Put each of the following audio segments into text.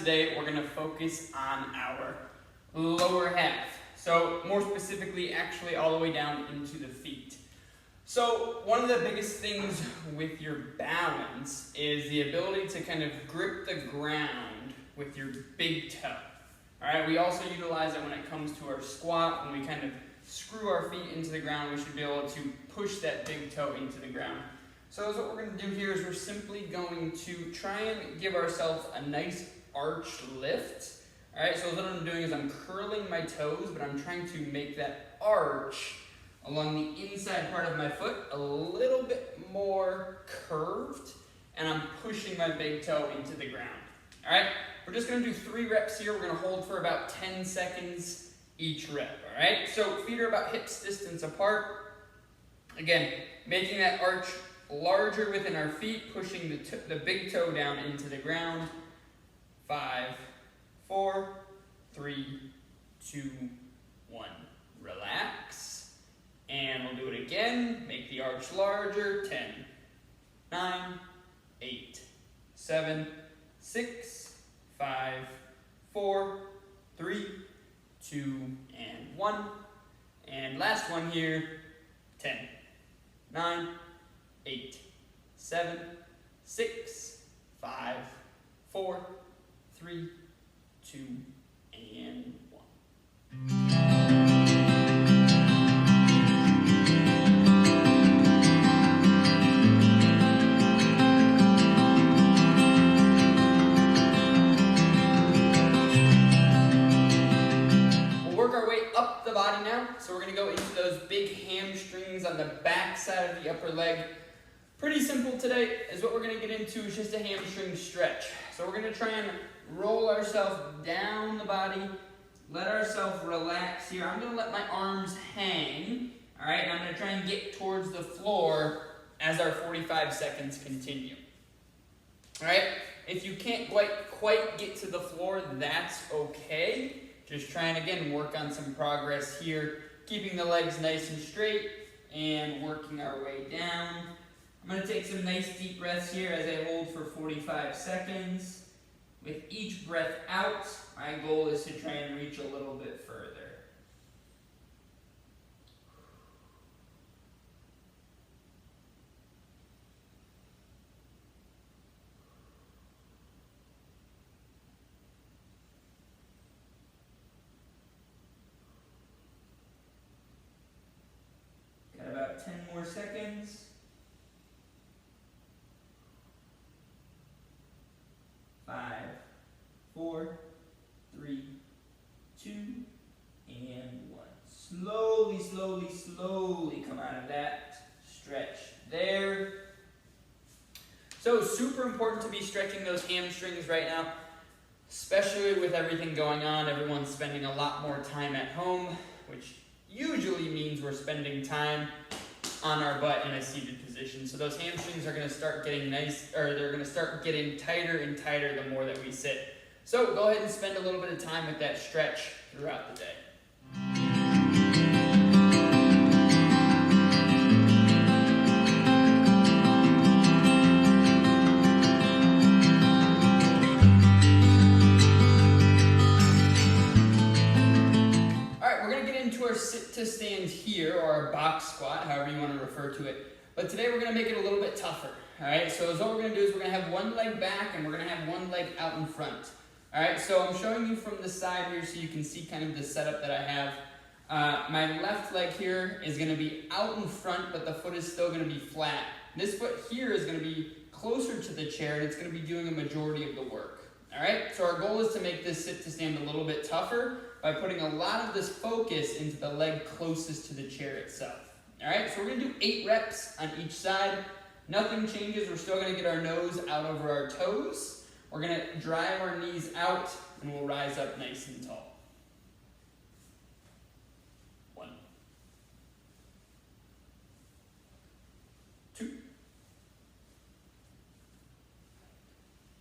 today, we're going to focus on our lower half. So more specifically, actually all the way down into the feet. So one of the biggest things with your balance is the ability to kind of grip the ground with your big toe. All right, we also utilize it when it comes to our squat. When we kind of screw our feet into the ground, we should be able to push that big toe into the ground. So what we're going to do here is we're simply going to try and give ourselves a nice arch lift. All right, so what I'm doing is I'm curling my toes, but I'm trying to make that arch along the inside part of my foot a little bit more curved, and I'm pushing my big toe into the ground. All right, we're just going to do 3 reps here. We're going to hold for about 10 seconds each rep. All right, so feet are about hips distance apart. Again, making that arch larger within our feet, pushing the big toe down into the ground. 5, 4, 3, 2, 1. Relax. And we'll do it again. Make the arch larger. 10, 9, 8, 7, 6, 5, 4, 3, 2, and 1. And last one here. 10, 9, 8, 7, 6, 5, 4, 3, 2, and 1. We'll work our way up the body now. So we're going to go into those big hamstrings on the back side of the upper leg. Pretty simple today is what we're going to get into is just a hamstring stretch. So we're going to try and roll ourselves down the body, let ourselves relax here. I'm going to let my arms hang, all right, and I'm going to try and get towards the floor as our 45 seconds continue. All right, if you can't quite get to the floor, that's okay. Just try and, again, work on some progress here, keeping the legs nice and straight and working our way down. I'm going to take some nice deep breaths here as I hold for 45 seconds. With each breath out, my goal is to try and reach a little bit further. Got about 10 more seconds. 5, 4, 3, 2, and 1. Slowly, slowly, slowly come out of that stretch there. So super important to be stretching those hamstrings right now, especially with everything going on. Everyone's spending a lot more time at home, which usually means we're spending time on our butt in a seated position. So those hamstrings are going to start getting they're going to start getting tighter and tighter the more that we sit. So go ahead and spend a little bit of time with that stretch throughout the day. Our sit to stand here, or our box squat, however you want to refer to it. But today we're going to make it a little bit tougher. All right, so what we're going to do is we're going to have one leg back and we're going to have one leg out in front. All right, so I'm showing you from the side here so you can see kind of the setup that I have. My left leg here is going to be out in front, but the foot is still going to be flat. This foot here is going to be closer to the chair and it's going to be doing a majority of the work. All right, so our goal is to make this sit to stand a little bit tougher by putting a lot of this focus into the leg closest to the chair itself. All right, so we're going to do 8 reps on each side. Nothing changes. We're still going to get our nose out over our toes. We're going to drive our knees out, and we'll rise up nice and tall. 1, 2,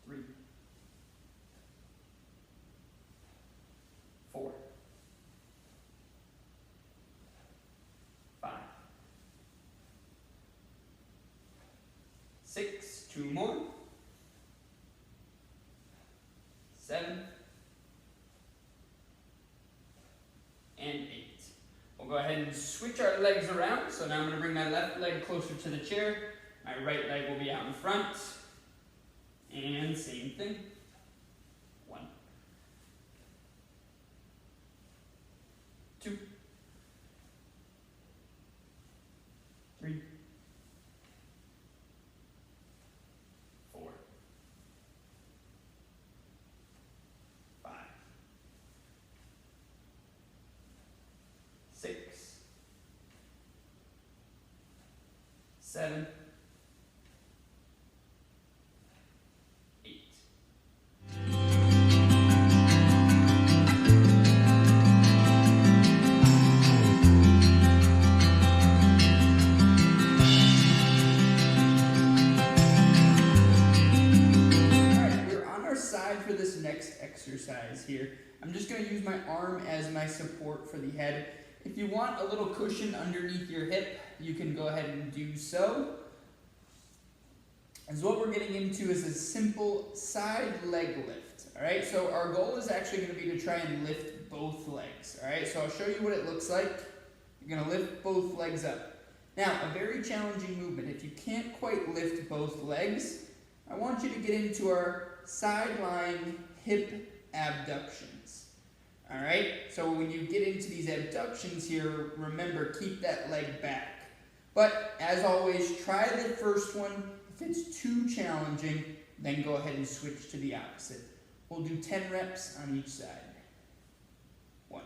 3, 4, 5, 6, 2 more, 7, go ahead and switch our legs around. So now I'm going to bring my left leg closer to the chair. My right leg will be out in front. And same thing. 1, 2, 3, 4, 5, 6, 7, 8. Alright, we're on our side for this next exercise here. I'm just going to use my arm as my support for the head. If you want a little cushion underneath your hip, you can go ahead and do so. And so what we're getting into is a simple side leg lift. Alright, so our goal is actually going to be to try and lift both legs. Alright, so I'll show you what it looks like. You're going to lift both legs up. Now, a very challenging movement. If you can't quite lift both legs, I want you to get into our sideline hip abductions. Alright, so when you get into these abductions here, remember, keep that leg back. But, as always, try the first one. If it's too challenging, then go ahead and switch to the opposite. We'll do 10 reps on each side. 1,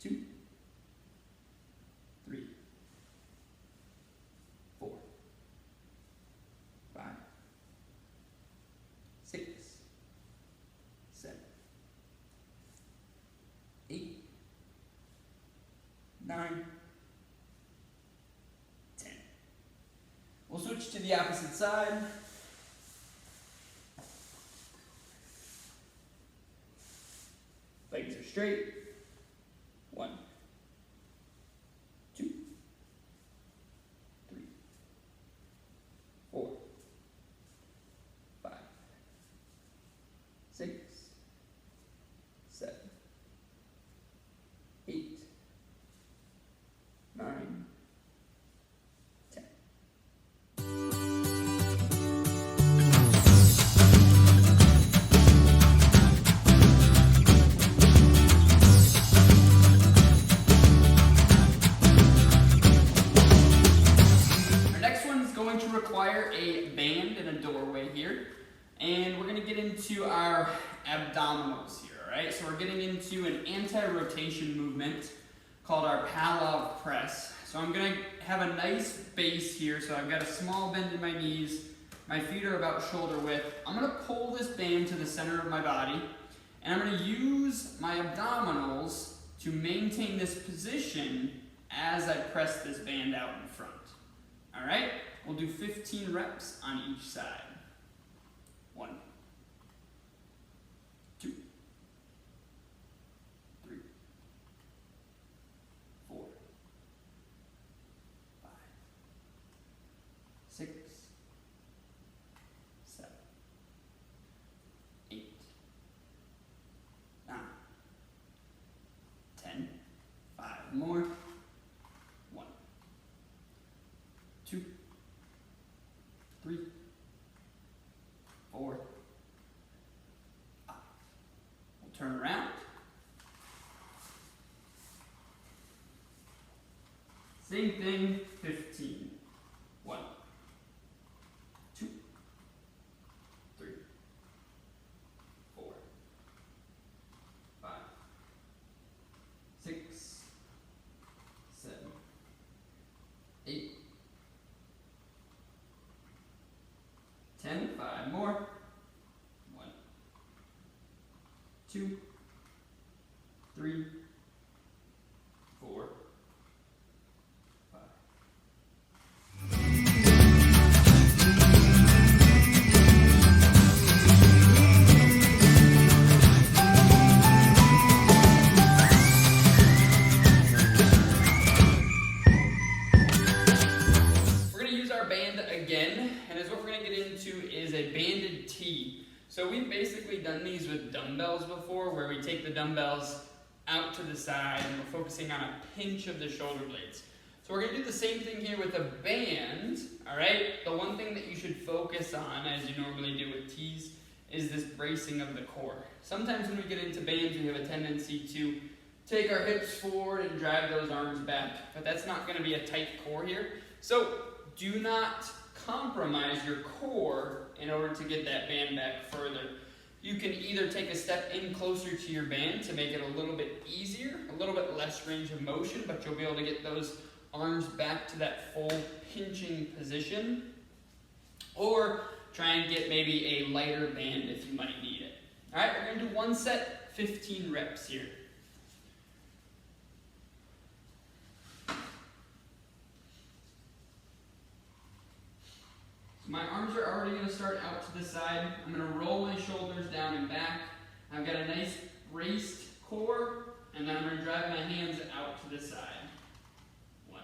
2, 3, 4, 5, 6, 7, 8, 9, 10. We'll switch to the opposite side. Legs are straight. 1, 2, 3, 4, 5, 6, 7, 8, 9, 10. Our next one is going to require a band and a doorway here. And we're going to get into our abdominals here, alright? So we're getting into an anti-rotation movement called our Palov press. So I'm going to have a nice base here. So I've got a small bend in my knees. My feet are about shoulder width. I'm going to pull this band to the center of my body. And I'm going to use my abdominals to maintain this position as I press this band out in front. Alright? We'll do 15 reps on each side. 1, 2, 3, 4, 5, 6, 7, 8, 9, 10, 5 more. 1, 2, 3, 4, 5. We'll turn around. Same thing, 15. 1, 2, 3, 4, 5, 6, 7, 8, 10, 5 more. 1, 2, 3, 4, 5. We're going to use our band again, and as what we're going to get into is a banded T. So we've basically done these with dumbbells before, where we take the dumbbells out to the side, and we're focusing on a pinch of the shoulder blades. So we're going to do the same thing here with a band, all right? The one thing that you should focus on, as you normally do with tees, is this bracing of the core. Sometimes when we get into bands, we have a tendency to take our hips forward and drive those arms back, but that's not going to be a tight core here. So do not compromise your core in order to get that band back further. You can either take a step in closer to your band to make it a little bit easier, a little bit less range of motion, but you'll be able to get those arms back to that full pinching position, or try and get maybe a lighter band if you might need it. All right, we're going to do one set, 15 reps here. So my arms are already going to start out to the side. I'm going to roll my shoulders down and back. I've got a nice braced core, and then I'm going to drive my hands out to the side. 1,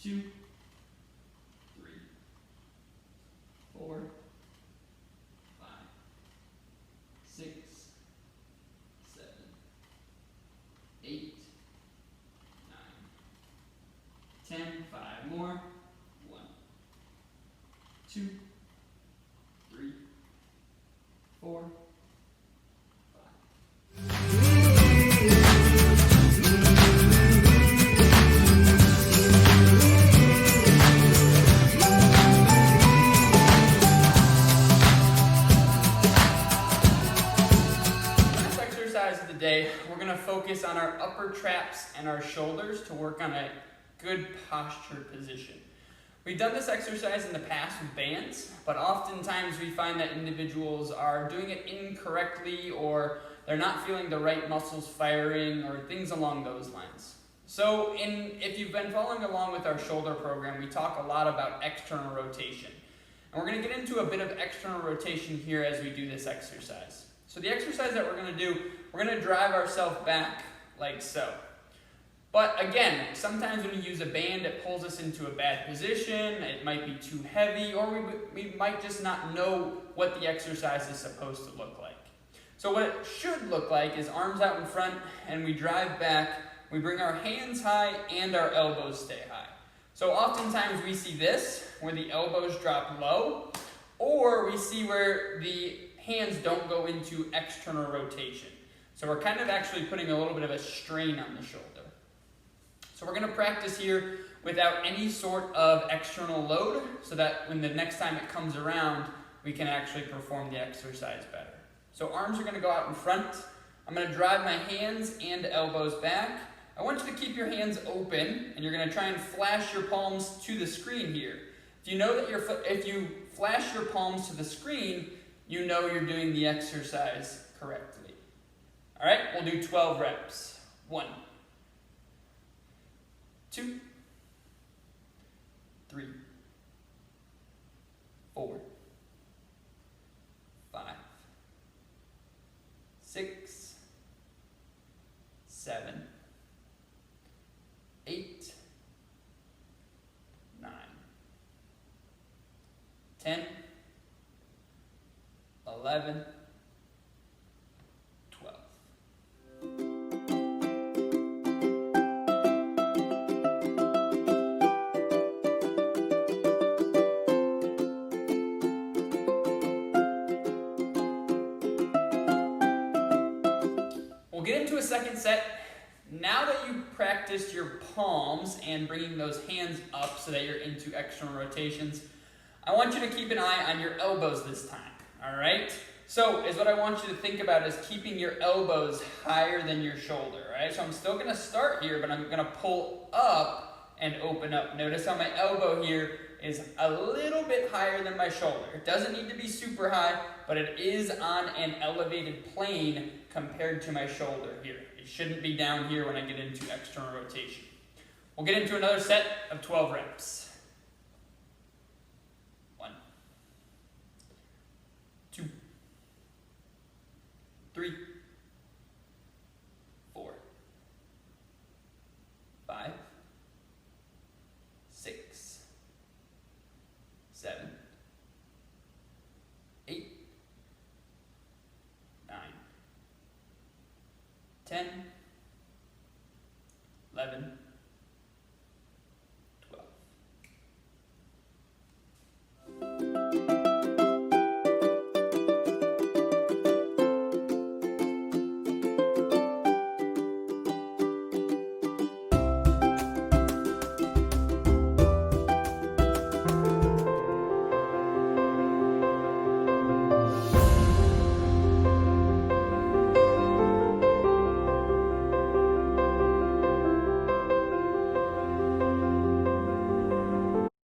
2, 3, 4, 5, 6, 7, 8, 9, 10, 5 more. 2, 3, 4, 5. Last exercise of the day, we're going to focus on our upper traps and our shoulders to work on a good posture position. We've done this exercise in the past with bands, but oftentimes we find that individuals are doing it incorrectly, or they're not feeling the right muscles firing, or things along those lines. So if you've been following along with our shoulder program, we talk a lot about external rotation. And we're going to get into a bit of external rotation here as we do this exercise. So the exercise that we're going to do, we're going to drive ourselves back like so. But again, sometimes when you use a band, it pulls us into a bad position, it might be too heavy, or we might just not know what the exercise is supposed to look like. So what it should look like is arms out in front, and we drive back, we bring our hands high and our elbows stay high. So oftentimes we see this, where the elbows drop low, or we see where the hands don't go into external rotation. So we're kind of actually putting a little bit of a strain on the shoulder. So we're going to practice here without any sort of external load, so that when the next time it comes around, we can actually perform the exercise better. So arms are going to go out in front. I'm going to drive my hands and elbows back. I want you to keep your hands open, and you're going to try and flash your palms to the screen here. If you know that if you flash your palms to the screen, you know you're doing the exercise correctly. All right, we'll do 12 reps. 1, 2, 3, 4, 5, 6, 7, 8, 9, 10, 11, 12. We'll get into a second set. Now that you've practiced your palms and bringing those hands up so that you're into external rotations, I want you to keep an eye on your elbows this time, all right? So what I want you to think about is keeping your elbows higher than your shoulder, all right? So I'm still gonna start here, but I'm gonna pull up and open up. Notice how my elbow here is a little bit higher than my shoulder. It doesn't need to be super high, but it is on an elevated plane compared to my shoulder here. It shouldn't be down here when I get into external rotation. We'll get into another set of 12 reps. 1, 2, 3, 4, 5, 6, 7, 8, 9, 10, 11,